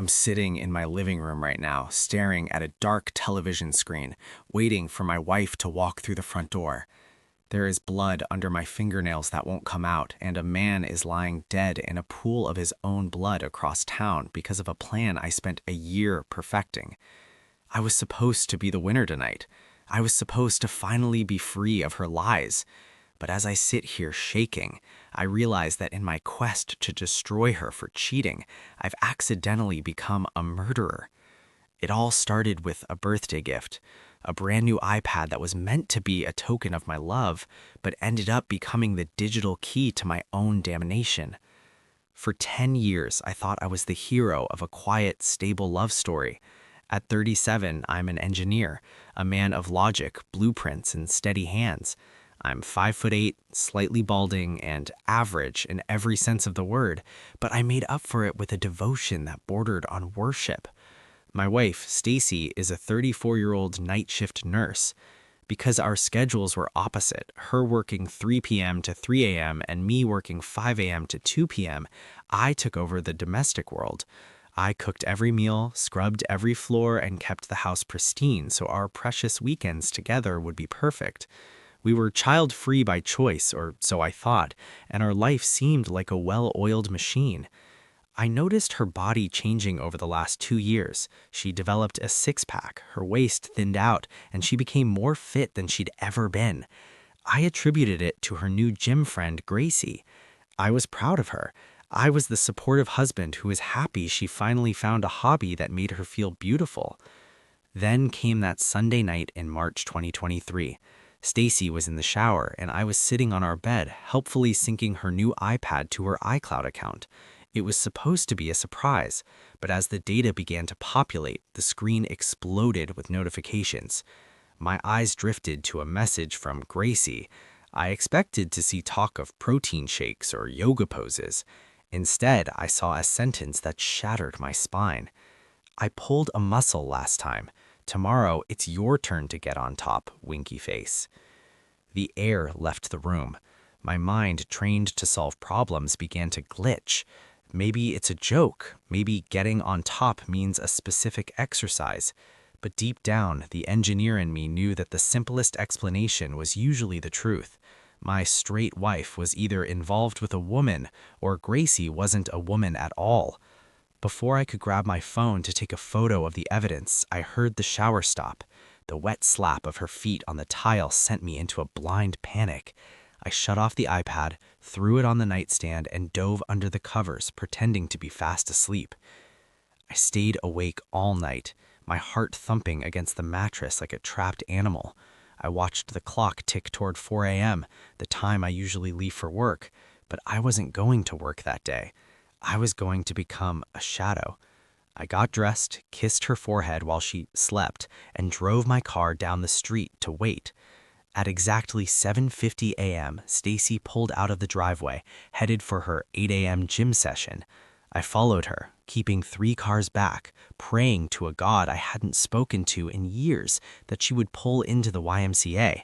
I'm sitting in my living room right now, staring at a dark television screen, waiting for my wife to walk through the front door. There is blood under my fingernails that won't come out, and a man is lying dead in a pool of his own blood across town because of a plan I spent a year perfecting. I was supposed to be the winner tonight. I was supposed to finally be free of her lies. But as I sit here shaking, I realize that in my quest to destroy her for cheating, I've accidentally become a murderer. It all started with a birthday gift, a brand new iPad that was meant to be a token of my love, but ended up becoming the digital key to my own damnation. For 10 years, I thought I was the hero of a quiet, stable love story. At 37, I'm an engineer, a man of logic, blueprints, and steady hands. I'm 5'8", slightly balding, and average in every sense of the word, but I made up for it with a devotion that bordered on worship. My wife, Stacy, is a 34-year-old night shift nurse. Because our schedules were opposite, her working 3 p.m. to 3 a.m. and me working 5 a.m. to 2 p.m., I took over the domestic world. I cooked every meal, scrubbed every floor, and kept the house pristine so our precious weekends together would be perfect. We were child-free by choice, or so I thought, and our life seemed like a well-oiled machine. I noticed her body changing over the last 2 years. She developed a six-pack, her waist thinned out, and she became more fit than she'd ever been. I attributed it to her new gym friend, Gracie. I was proud of her. I was the supportive husband who was happy she finally found a hobby that made her feel beautiful. Then came that Sunday night in March 2023. Stacy was in the shower, and I was sitting on our bed, helpfully syncing her new iPad to her iCloud account. It was supposed to be a surprise, but as the data began to populate, the screen exploded with notifications. My eyes drifted to a message from Gracie. I expected to see talk of protein shakes or yoga poses. Instead, I saw a sentence that shattered my spine. I pulled a muscle last time. Tomorrow, it's your turn to get on top, winky face. The air left the room. My mind, trained to solve problems, began to glitch. Maybe it's a joke. Maybe getting on top means a specific exercise. But deep down, the engineer in me knew that the simplest explanation was usually the truth. My straight wife was either involved with a woman, or Gracie wasn't a woman at all. Before I could grab my phone to take a photo of the evidence, I heard the shower stop. The wet slap of her feet on the tile sent me into a blind panic. I shut off the iPad, threw it on the nightstand, and dove under the covers, pretending to be fast asleep. I stayed awake all night, my heart thumping against the mattress like a trapped animal. I watched the clock tick toward 4 a.m., the time I usually leave for work, but I wasn't going to work that day. I was going to become a shadow. I got dressed, kissed her forehead while she slept, and drove my car down the street to wait. At exactly 7:50 a.m., Stacy pulled out of the driveway, headed for her 8 a.m. gym session. I followed her, keeping 3 cars back, praying to a God I hadn't spoken to in years that she would pull into the YMCA.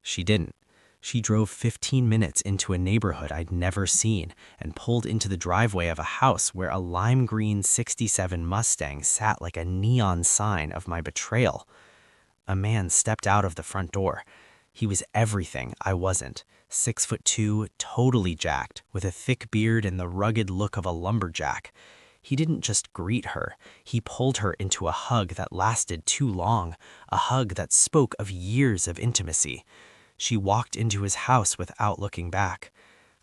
She didn't. She drove 15 minutes into a neighborhood I'd never seen and pulled into the driveway of a house where a lime green '67 Mustang sat like a neon sign of my betrayal. A man stepped out of the front door. He was everything I wasn't. 6'2", totally jacked, with a thick beard and the rugged look of a lumberjack. He didn't just greet her. He pulled her into a hug that lasted too long, a hug that spoke of years of intimacy. She walked into his house without looking back.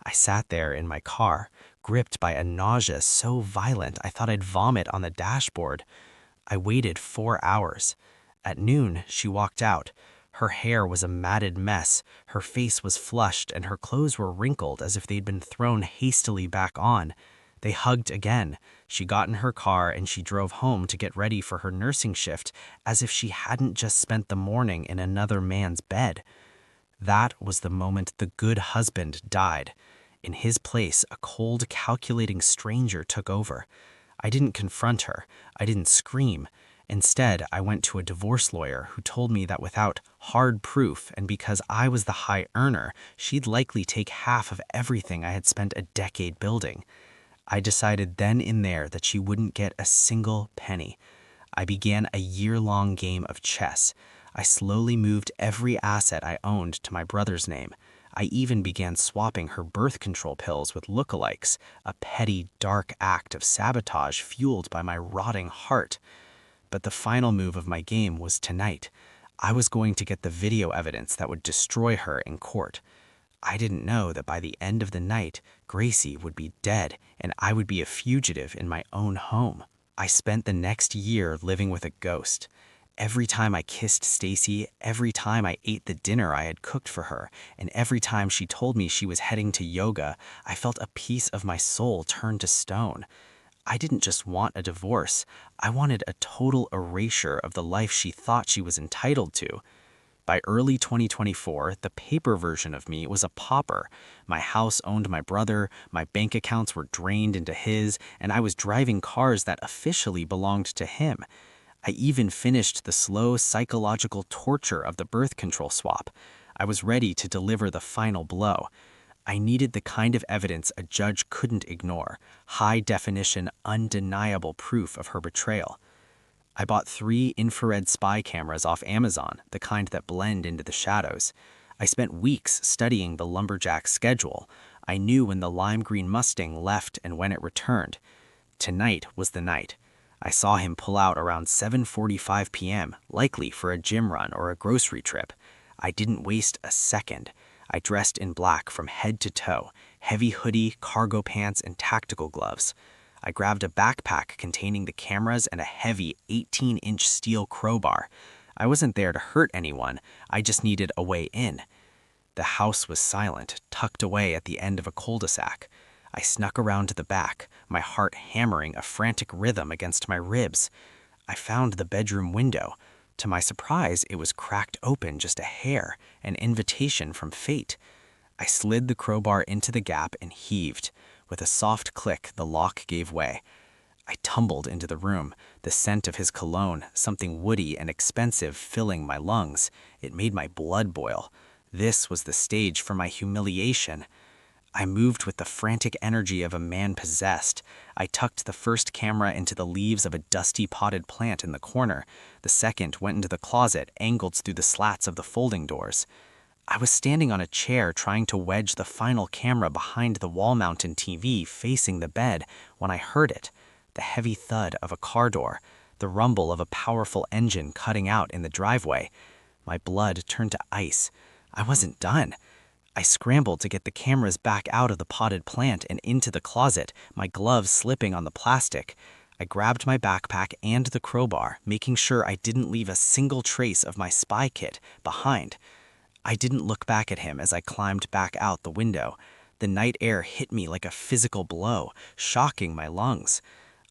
I sat there in my car, gripped by a nausea so violent I thought I'd vomit on the dashboard. I waited 4 hours. At noon, she walked out. Her hair was a matted mess, her face was flushed, and her clothes were wrinkled as if they'd been thrown hastily back on. They hugged again. She got in her car and she drove home to get ready for her nursing shift, as if she hadn't just spent the morning in another man's bed. That was the moment the good husband died. In his place, a cold, calculating stranger took over. I didn't confront her. I didn't scream. Instead, I went to a divorce lawyer who told me that without hard proof and because I was the high earner, she'd likely take half of everything I had spent a decade building. I decided then and there that she wouldn't get a single penny. I began a year-long game of chess. I slowly moved every asset I owned to my brother's name. I even began swapping her birth control pills with lookalikes, a petty, dark act of sabotage fueled by my rotting heart. But the final move of my game was tonight. I was going to get the video evidence that would destroy her in court. I didn't know that by the end of the night, Gracie would be dead and I would be a fugitive in my own home. I spent the next year living with a ghost. Every time I kissed Stacy, every time I ate the dinner I had cooked for her, and every time she told me she was heading to yoga, I felt a piece of my soul turn to stone. I didn't just want a divorce, I wanted a total erasure of the life she thought she was entitled to. By early 2024, the paper version of me was a pauper. My house owned my brother, my bank accounts were drained into his, and I was driving cars that officially belonged to him. I even finished the slow psychological torture of the birth control swap. I was ready to deliver the final blow. I needed the kind of evidence a judge couldn't ignore, high-definition, undeniable proof of her betrayal. I bought 3 infrared spy cameras off Amazon, the kind that blend into the shadows. I spent weeks studying the lumberjack's schedule. I knew when the lime green Mustang left and when it returned. Tonight was the night. I saw him pull out around 7:45 p.m., likely for a gym run or a grocery trip. I didn't waste a second. I dressed in black from head to toe, heavy hoodie, cargo pants, and tactical gloves. I grabbed a backpack containing the cameras and a heavy 18-inch steel crowbar. I wasn't there to hurt anyone, I just needed a way in. The house was silent, tucked away at the end of a cul-de-sac. I snuck around to the back, my heart hammering a frantic rhythm against my ribs. I found the bedroom window. To my surprise, it was cracked open just a hair, an invitation from fate. I slid the crowbar into the gap and heaved. With a soft click, the lock gave way. I tumbled into the room, the scent of his cologne, something woody and expensive, filling my lungs. It made my blood boil. This was the stage for my humiliation. I moved with the frantic energy of a man possessed. I tucked the first camera into the leaves of a dusty potted plant in the corner. The second went into the closet, angled through the slats of the folding doors. I was standing on a chair trying to wedge the final camera behind the wall-mounted TV facing the bed when I heard it, the heavy thud of a car door, the rumble of a powerful engine cutting out in the driveway. My blood turned to ice. I wasn't done. I scrambled to get the cameras back out of the potted plant and into the closet, my gloves slipping on the plastic. I grabbed my backpack and the crowbar, making sure I didn't leave a single trace of my spy kit behind. I didn't look back at him as I climbed back out the window. The night air hit me like a physical blow, shocking my lungs.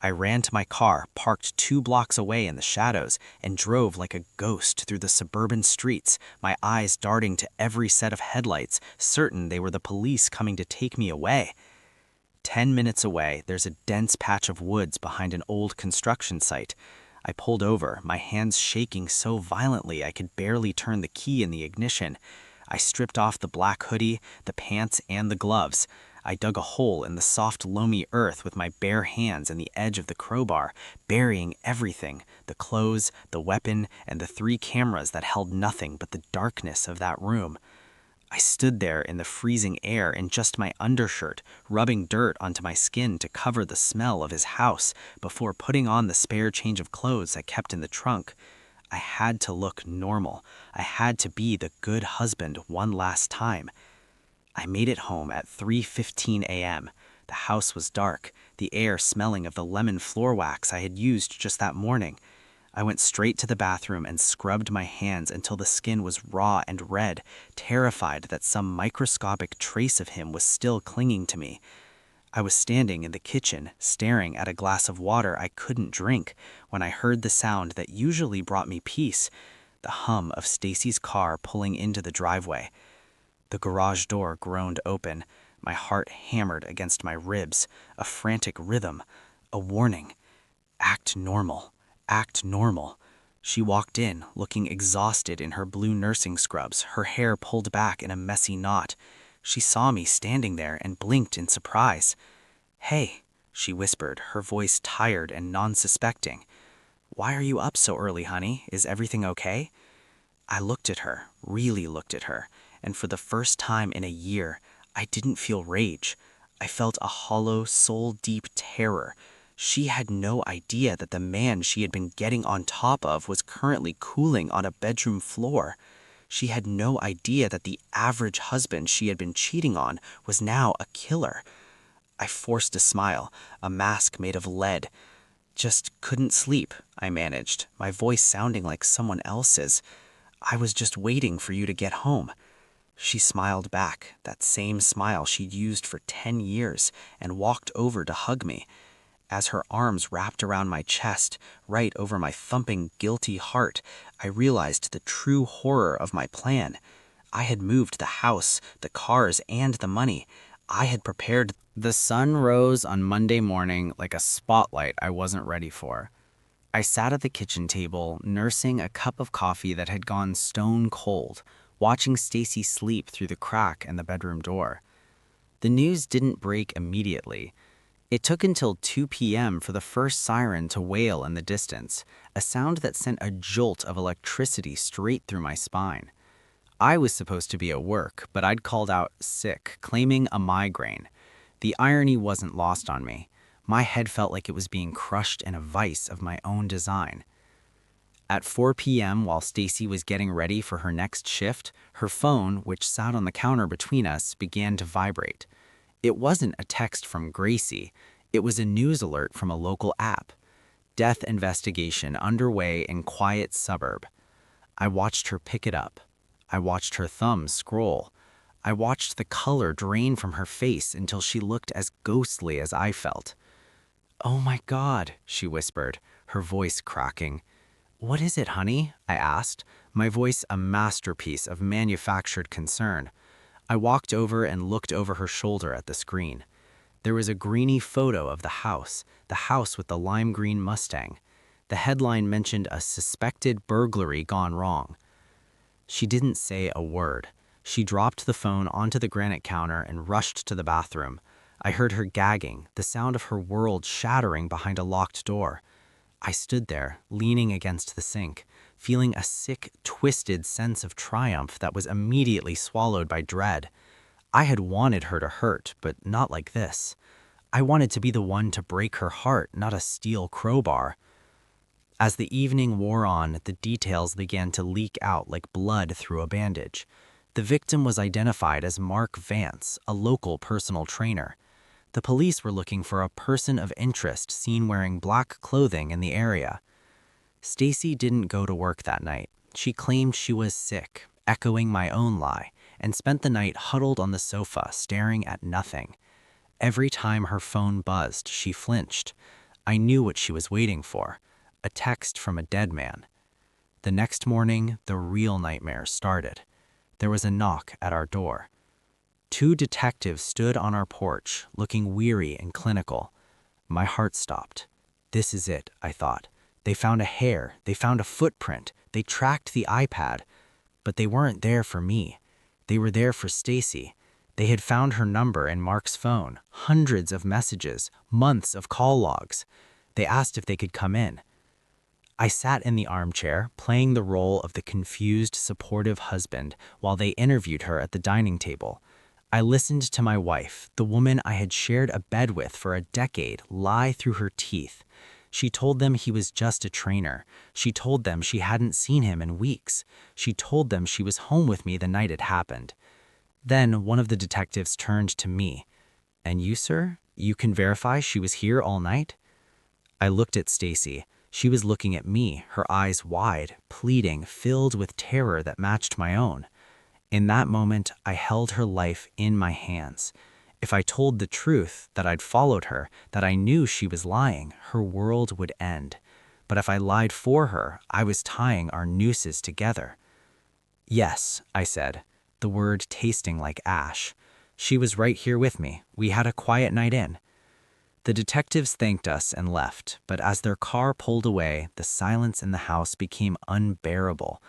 I ran to my car, parked 2 blocks away in the shadows, and drove like a ghost through the suburban streets, my eyes darting to every set of headlights, certain they were the police coming to take me away. 10 minutes away, there's a dense patch of woods behind an old construction site. I pulled over, my hands shaking so violently I could barely turn the key in the ignition. I stripped off the black hoodie, the pants, and the gloves. I dug a hole in the soft, loamy earth with my bare hands and the edge of the crowbar, burying everything, the clothes, the weapon, and the 3 cameras that held nothing but the darkness of that room. I stood there in the freezing air in just my undershirt, rubbing dirt onto my skin to cover the smell of his house before putting on the spare change of clothes I kept in the trunk. I had to look normal. I had to be the good husband one last time. I made it home at 3:15 a.m. The house was dark, the air smelling of the lemon floor wax I had used just that morning. I went straight to the bathroom and scrubbed my hands until the skin was raw and red, terrified that some microscopic trace of him was still clinging to me. I was standing in the kitchen, staring at a glass of water I couldn't drink, when I heard the sound that usually brought me peace, the hum of Stacy's car pulling into the driveway. The garage door groaned open, my heart hammered against my ribs, a frantic rhythm, a warning. Act normal. Act normal. She walked in, looking exhausted in her blue nursing scrubs, her hair pulled back in a messy knot. She saw me standing there and blinked in surprise. "Hey, she whispered, her voice tired and non-suspecting. "Why are you up so early, honey? Is everything okay?" I looked at her, really looked at her, and for the first time in a year, I didn't feel rage. I felt a hollow, soul-deep terror. She had no idea that the man she had been getting on top of was currently cooling on a bedroom floor. She had no idea that the average husband she had been cheating on was now a killer. I forced a smile, a mask made of lead. "Just couldn't sleep," I managed, my voice sounding like someone else's. "I was just waiting for you to get home." She smiled back, that same smile she'd used for 10 years, and walked over to hug me. As her arms wrapped around my chest, right over my thumping, guilty heart, I realized the true horror of my plan. I had moved the house, the cars, and the money. I had prepared. The sun rose on Monday morning like a spotlight I wasn't ready for. I sat at the kitchen table, nursing a cup of coffee that had gone stone cold, watching Stacy sleep through the crack in the bedroom door. The news didn't break immediately. It took until 2 p.m. for the first siren to wail in the distance, a sound that sent a jolt of electricity straight through my spine. I was supposed to be at work, but I'd called out sick, claiming a migraine. The irony wasn't lost on me. My head felt like it was being crushed in a vice of my own design. At 4 p.m., while Stacy was getting ready for her next shift, her phone, which sat on the counter between us, began to vibrate. It wasn't a text from Gracie. It was a news alert from a local app. Death investigation underway in quiet suburb. I watched her pick it up. I watched her thumb scroll. I watched the color drain from her face until she looked as ghostly as I felt. "Oh my God," she whispered, her voice cracking. "What is it, honey?" I asked, my voice a masterpiece of manufactured concern. I walked over and looked over her shoulder at the screen. There was a grainy photo of the house with the lime green Mustang. The headline mentioned a suspected burglary gone wrong. She didn't say a word. She dropped the phone onto the granite counter and rushed to the bathroom. I heard her gagging, the sound of her world shattering behind a locked door. I stood there, leaning against the sink, feeling a sick, twisted sense of triumph that was immediately swallowed by dread. I had wanted her to hurt, but not like this. I wanted to be the one to break her heart, not a steel crowbar. As the evening wore on, the details began to leak out like blood through a bandage. The victim was identified as Mark Vance, a local personal trainer. The police were looking for a person of interest seen wearing black clothing in the area. Stacy didn't go to work that night. She claimed she was sick, echoing my own lie, and spent the night huddled on the sofa, staring at nothing. Every time her phone buzzed, she flinched. I knew what she was waiting for, a text from a dead man. The next morning, the real nightmare started. There was a knock at our door. 2 detectives stood on our porch, looking weary and clinical. My heart stopped. This is it, I thought. They found a hair, they found a footprint, they tracked the iPad. But they weren't there for me. They were there for Stacy. They had found her number in Mark's phone, hundreds of messages, months of call logs. They asked if they could come in. I sat in the armchair, playing the role of the confused, supportive husband while they interviewed her at the dining table. I listened to my wife, the woman I had shared a bed with for a decade, lie through her teeth. She told them he was just a trainer. She told them she hadn't seen him in weeks. She told them she was home with me the night it happened. Then one of the detectives turned to me. "And you, sir? You can verify she was here all night?" I looked at Stacy. She was looking at me, her eyes wide, pleading, filled with terror that matched my own. In that moment, I held her life in my hands. If I told the truth, that I'd followed her, that I knew she was lying, her world would end. But if I lied for her, I was tying our nooses together. "Yes," I said, the word tasting like ash. "She was right here with me. We had a quiet night in." The detectives thanked us and left, but as their car pulled away, the silence in the house became unbearable.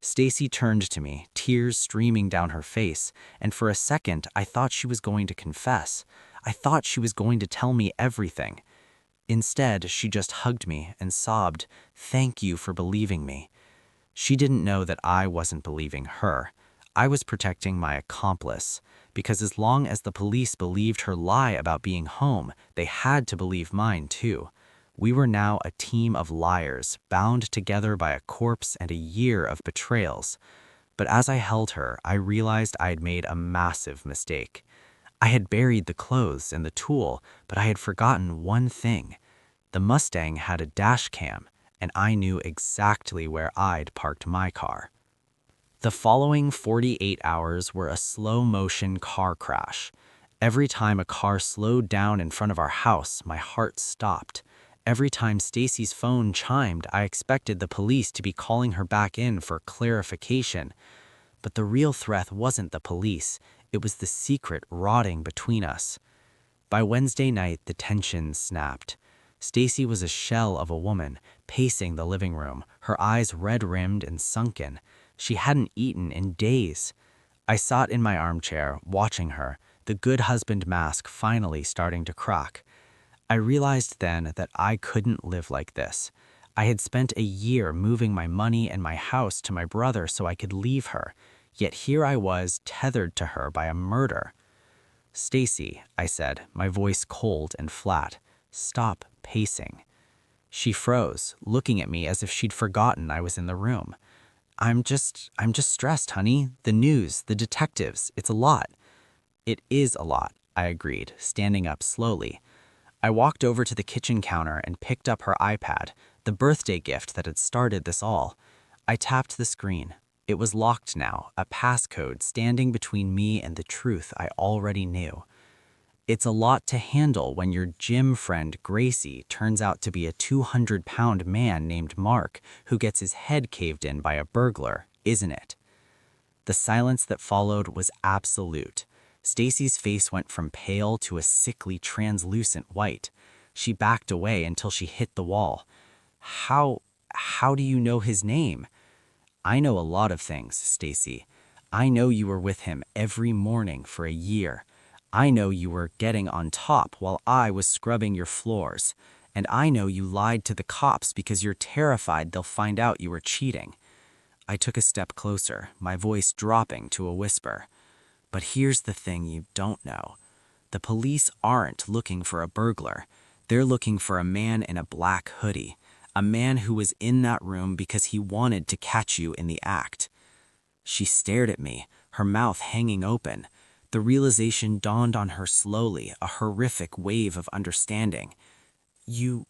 Stacy turned to me, tears streaming down her face, and for a second I thought she was going to confess. I thought she was going to tell me everything. Instead, she just hugged me and sobbed, "Thank you for believing me." She didn't know that I wasn't believing her. I was protecting my accomplice, because as long as the police believed her lie about being home, they had to believe mine too. We were now a team of liars, bound together by a corpse and a year of betrayals. But as I held her, I realized I had made a massive mistake. I had buried the clothes and the tool, but I had forgotten one thing. The Mustang had a dash cam, and I knew exactly where I'd parked my car. The following 48 hours were a slow-motion car crash. Every time a car slowed down in front of our house, my heart stopped. Every time Stacy's phone chimed, I expected the police to be calling her back in for clarification. But the real threat wasn't the police. It was the secret rotting between us. By Wednesday night, the tension snapped. Stacy was a shell of a woman, pacing the living room, her eyes red-rimmed and sunken. She hadn't eaten in days. I sat in my armchair, watching her, the good husband mask finally starting to crack. I realized then that I couldn't live like this. I had spent a year moving my money and my house to my brother so I could leave her, yet here I was tethered to her by a murder. "Stacy," I said, my voice cold and flat, "stop pacing." She froze, looking at me as if she'd forgotten I was in the room. I'm just stressed, honey. The news, the detectives, it's a lot." "It is a lot," I agreed, standing up slowly. I walked over to the kitchen counter and picked up her iPad, the birthday gift that had started this all. I tapped the screen. It was locked now, a passcode standing between me and the truth I already knew. It's a lot to handle when your gym friend Gracie turns out to be a 200-pound man named Mark who gets his head caved in by a burglar, isn't it? The silence that followed was absolute. Stacy's face went from pale to a sickly translucent white. She backed away until she hit the wall. How do you know his name?" "I know a lot of things, Stacy. I know you were with him every morning for a year. I know you were getting on top while I was scrubbing your floors. And I know you lied to the cops because you're terrified they'll find out you were cheating." I took a step closer, my voice dropping to a whisper. "But here's the thing you don't know. The police aren't looking for a burglar. They're looking for a man in a black hoodie. A man who was in that room because he wanted to catch you in the act." She stared at me, her mouth hanging open. The realization dawned on her slowly, a horrific wave of understanding. You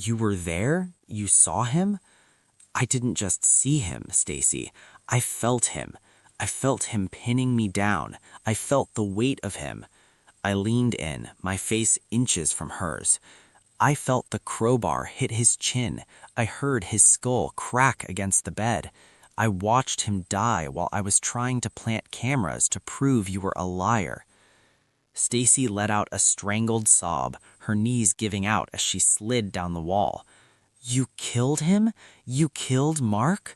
were there? You saw him?" "I didn't just see him, Stacy. I felt him. I felt him pinning me down. I felt the weight of him." I leaned in, my face inches from hers. I felt the crowbar hit his chin. I heard his skull crack against the bed. I watched him die while I was trying to plant cameras to prove you were a liar." Stacy let out a strangled sob, her knees giving out as she slid down the wall. "You killed him? You killed Mark?"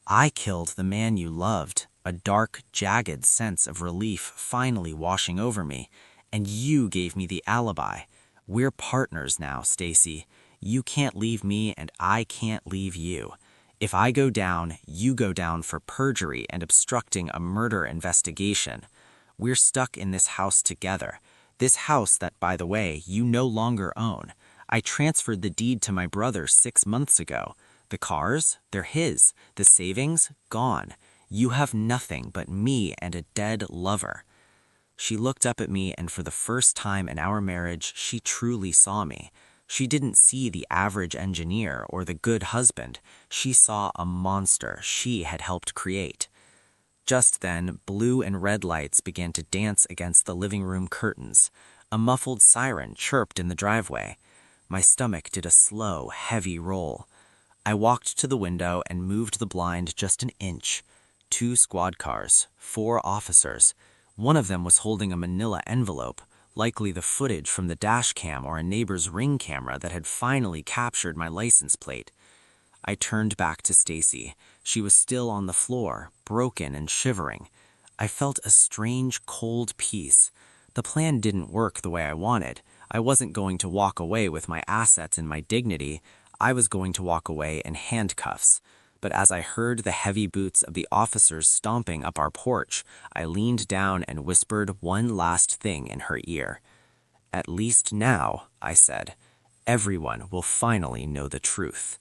"I killed the man you loved," a dark, jagged sense of relief finally washing over me. "And you gave me the alibi. We're partners now, Stacy. You can't leave me and I can't leave you. If I go down, you go down for perjury and obstructing a murder investigation. We're stuck in this house together. This house that, by the way, you no longer own. I transferred the deed to my brother 6 months ago. The cars, they're his. The savings, gone. You have nothing but me and a dead lover." She looked up at me, and for the first time in our marriage, she truly saw me. She didn't see the average engineer or the good husband. She saw a monster she had helped create. Just then, blue and red lights began to dance against the living room curtains. A muffled siren chirped in the driveway. My stomach did a slow, heavy roll. I walked to the window and moved the blind just an inch. 2 squad cars, 4 officers. One of them was holding a manila envelope, likely the footage from the dash cam or a neighbor's ring camera that had finally captured my license plate. I turned back to Stacy. She was still on the floor, broken and shivering. I felt a strange, cold peace. The plan didn't work the way I wanted. I wasn't going to walk away with my assets and my dignity. I was going to walk away in handcuffs. But as I heard the heavy boots of the officers stomping up our porch, I leaned down and whispered one last thing in her ear. "At least now," I said, "everyone will finally know the truth."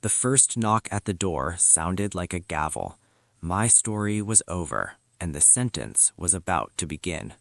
The first knock at the door sounded like a gavel. My story was over, and the sentence was about to begin.